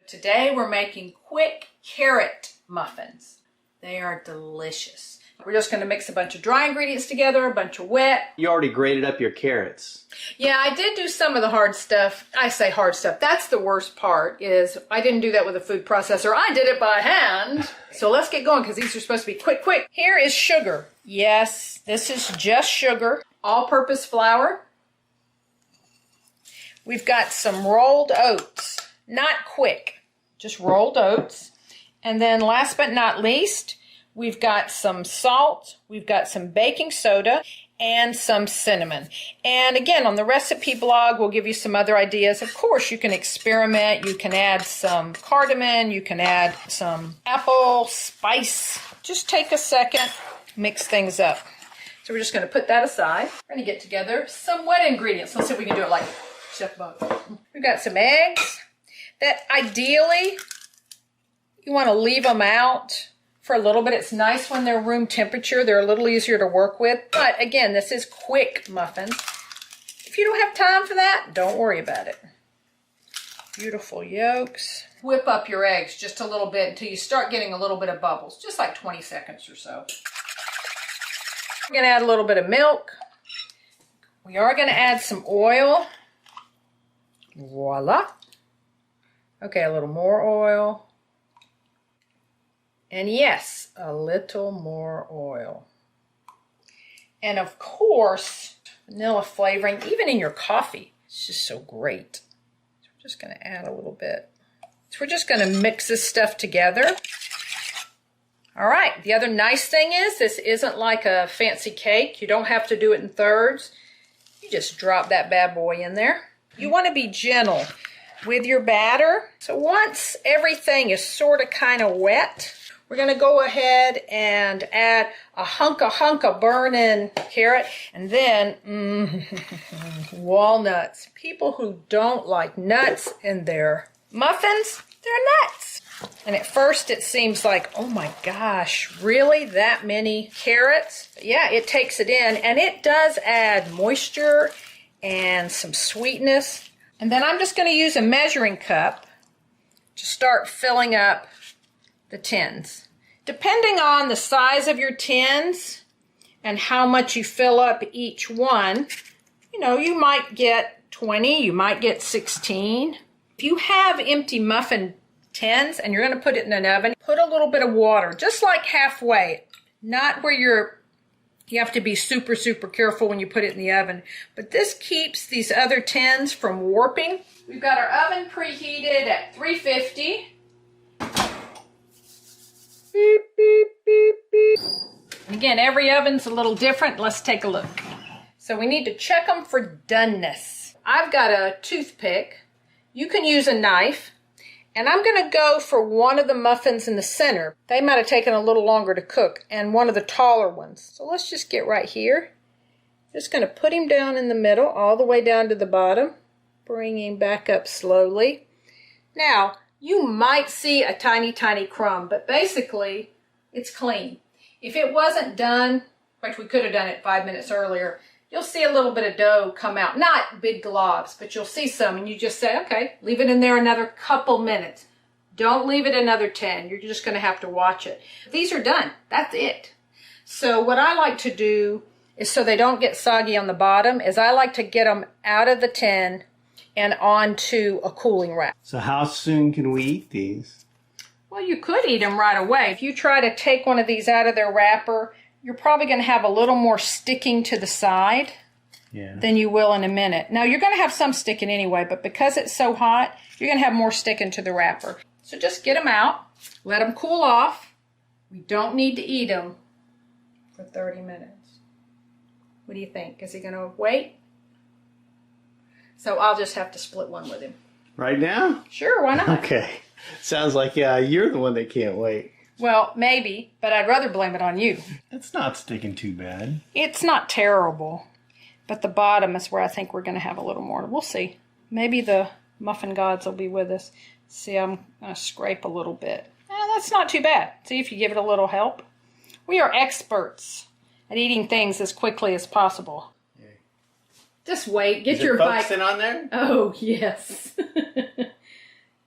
Today we're making quick carrot muffins. They are delicious. We're just going to mix a bunch of dry ingredients together, a bunch of wet. You already grated up your carrots. Yeah, I did do some of the hard stuff. I say hard stuff. That's the worst part, is I didn't do that with a food processor. I did it by hand. So let's get going because these are supposed to be quick, quick. Here is sugar. Yes, this is just sugar. All-purpose flour. We've got some rolled oats. Not quick, just rolled oats. And then last but not least, we've got some salt, we've got some baking soda, and some cinnamon. And again, on the recipe blog, we'll give you some other ideas. Of course, you can experiment. You can add some cardamom. You can add some apple spice. Just take a second, mix things up. So we're just going to put that aside. We're going to get together some wet ingredients. Let's see if we can do it like Chef Bug. We've got some eggs that ideally you want to leave them out for a little bit. It's nice when they're room temperature. They're a little easier to work with. But again, this is quick muffins. If you don't have time for that, don't worry about it. Beautiful yolks. Whip up your eggs just a little bit until you start getting a little bit of bubbles, just like 20 seconds or so. We're going to add a little bit of milk. We are going to add some oil. Voila. Okay, a little more oil. And yes, a little more oil. And of course, vanilla flavoring, even in your coffee. It's just so great. So we're just going to add a little bit. So we're just going to mix this stuff together. All right, the other nice thing is this isn't like a fancy cake. You don't have to do it in thirds. You just drop that bad boy in there. You want to be gentle with your batter. So once everything is sort of kind of wet, we're going to go ahead and add a hunk of burning carrot and then walnuts. People who don't like nuts in their muffins, they're nuts. And at first it seems like, oh my gosh, really that many carrots? But yeah, it takes it in and it does add moisture and some sweetness. And then I'm just going to use a measuring cup to start filling up the tins. Depending on the size of your tins and how much you fill up each one, you know, you might get 20, you might get 16. If you have empty muffin tins and you're going to put it in an oven, put a little bit of water, just like halfway, not where you have to be super, super careful when you put it in the oven. But this keeps these other tins from warping. We've got our oven preheated at 350. Beep, beep, beep, beep. And again, every oven's a little different. Let's take a look. So we need to check them for doneness. I've got a toothpick. You can use a knife. And I'm going to go for one of the muffins in the center. They might have taken a little longer to cook, and one of the taller ones. So let's just get right here. Just going to put him down in the middle, all the way down to the bottom. Bring him back up slowly. Now, you might see a tiny, tiny crumb, but basically, it's clean. If it wasn't done, in fact, we could have done it 5 minutes earlier, you'll see a little bit of dough come out. Not big globs, but you'll see some, and you just say, okay, leave it in there another couple minutes. Don't leave it another 10. You're just going to have to watch it. These are done. That's it. So what I like to do is, so they don't get soggy on the bottom, is I like to get them out of the tin and onto a cooling rack. So how soon can we eat these? Well, you could eat them right away. If you try to take one of these out of their wrapper, you're probably going to have a little more sticking to the side than you will in a minute. Now, you're going to have some sticking anyway, but because it's so hot, you're going to have more sticking to the wrapper. So just get them out, let them cool off. We don't need to eat them for 30 minutes. What do you think? Is he going to wait? So I'll just have to split one with him. Right now? Sure, why not? Okay. Sounds like you're the one that can't wait. Well, maybe, but I'd rather blame it on you. It's not sticking too bad. It's not terrible, but the bottom is where I think we're going to have a little more. We'll see. Maybe the muffin gods will be with us. See, I'm going to scrape a little bit. That's not too bad. See if you give it a little help. We are experts at eating things as quickly as possible. Yeah. Just wait. Get your bite. Is it focusing on there? Oh, yes.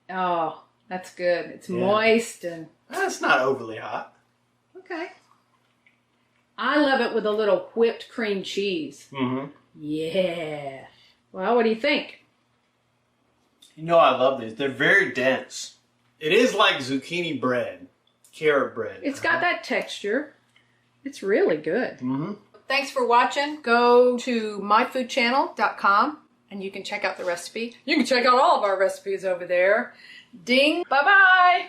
Oh, That's good. It's Yeah. moist and... That's not overly hot. Okay. I love it with a little whipped cream cheese. Mm-hmm. Yeah. Well, what do you think? You know I love these. They're very dense. It is like zucchini bread. Carrot bread. It's got that texture. It's really good. Mm-hmm. Thanks for watching. Go to myfoodchannel.com and you can check out the recipe. You can check out all of our recipes over there. Ding. Bye-bye.